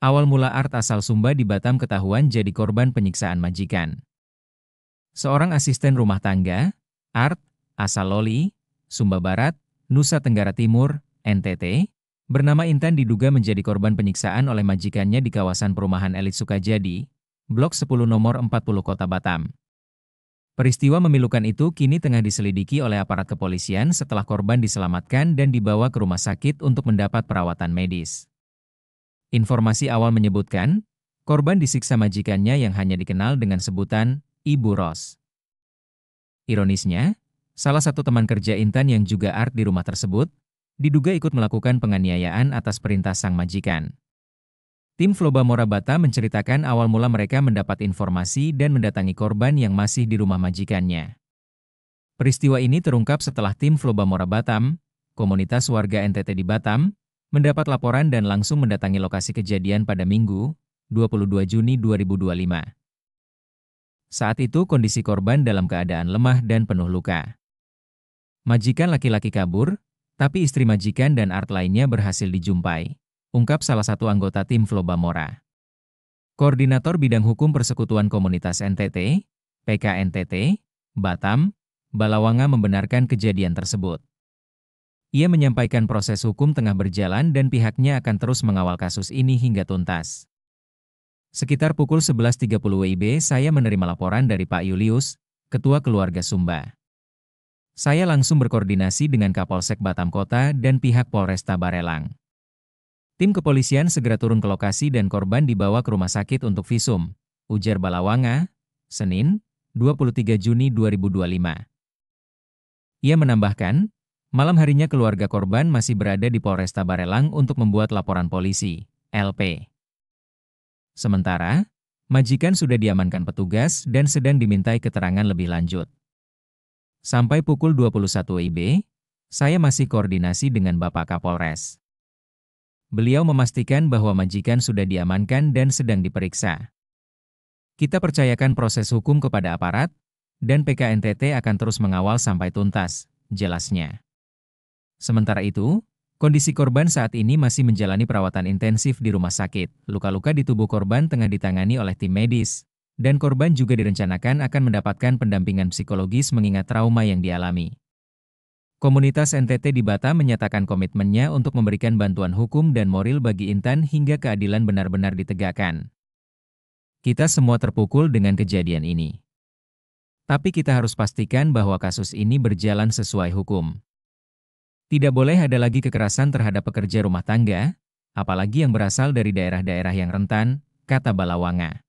Awal mula Art asal Sumba di Batam ketahuan jadi korban penyiksaan majikan. Seorang asisten rumah tangga, Art, asal Loli, Sumba Barat, Nusa Tenggara Timur, NTT, bernama Intan diduga menjadi korban penyiksaan oleh majikannya di kawasan perumahan elit Sukajadi, Blok 10 nomor 40 Kota Batam. Peristiwa memilukan itu kini tengah diselidiki oleh aparat kepolisian setelah korban diselamatkan dan dibawa ke rumah sakit untuk mendapat perawatan medis. Informasi awal menyebutkan, korban disiksa majikannya yang hanya dikenal dengan sebutan Ibu Ros. Ironisnya, salah satu teman kerja Intan yang juga Art di rumah tersebut, diduga ikut melakukan penganiayaan atas perintah sang majikan. Tim Flobamora Batam menceritakan awal mula mereka mendapat informasi dan mendatangi korban yang masih di rumah majikannya. Peristiwa ini terungkap setelah tim Flobamora Batam, komunitas warga NTT di Batam, mendapat laporan dan langsung mendatangi lokasi kejadian pada Minggu, 22 Juni 2025. Saat itu kondisi korban dalam keadaan lemah dan penuh luka. Majikan laki-laki kabur, tapi istri majikan dan Art lainnya berhasil dijumpai, ungkap salah satu anggota tim Flobamora. Koordinator Bidang Hukum Persekutuan Komunitas NTT, PKNTT, Batam, Balawanga membenarkan kejadian tersebut. Ia menyampaikan proses hukum tengah berjalan dan pihaknya akan terus mengawal kasus ini hingga tuntas. Sekitar pukul 11.30 WIB saya menerima laporan dari Pak Julius, Ketua Keluarga Sumba. Saya langsung berkoordinasi dengan Kapolsek Batam Kota dan pihak Polresta Barelang. Tim kepolisian segera turun ke lokasi dan korban dibawa ke rumah sakit untuk visum, ujar Balawanga, Senin, 23 Juni 2025. Ia menambahkan, malam harinya keluarga korban masih berada di Polresta Barelang untuk membuat laporan polisi, LP. Sementara, majikan sudah diamankan petugas dan sedang dimintai keterangan lebih lanjut. Sampai pukul 21 WIB, saya masih koordinasi dengan Bapak Kapolres. Beliau memastikan bahwa majikan sudah diamankan dan sedang diperiksa. Kita percayakan proses hukum kepada aparat, dan PKNTT akan terus mengawal sampai tuntas, jelasnya. Sementara itu, kondisi korban saat ini masih menjalani perawatan intensif di rumah sakit. Luka-luka di tubuh korban tengah ditangani oleh tim medis, dan korban juga direncanakan akan mendapatkan pendampingan psikologis mengingat trauma yang dialami. Komunitas NTT di Batam menyatakan komitmennya untuk memberikan bantuan hukum dan moral bagi Intan hingga keadilan benar-benar ditegakkan. Kita semua terpukul dengan kejadian ini. Tapi kita harus pastikan bahwa kasus ini berjalan sesuai hukum. Tidak boleh ada lagi kekerasan terhadap pekerja rumah tangga, apalagi yang berasal dari daerah-daerah yang rentan, kata Balawanga.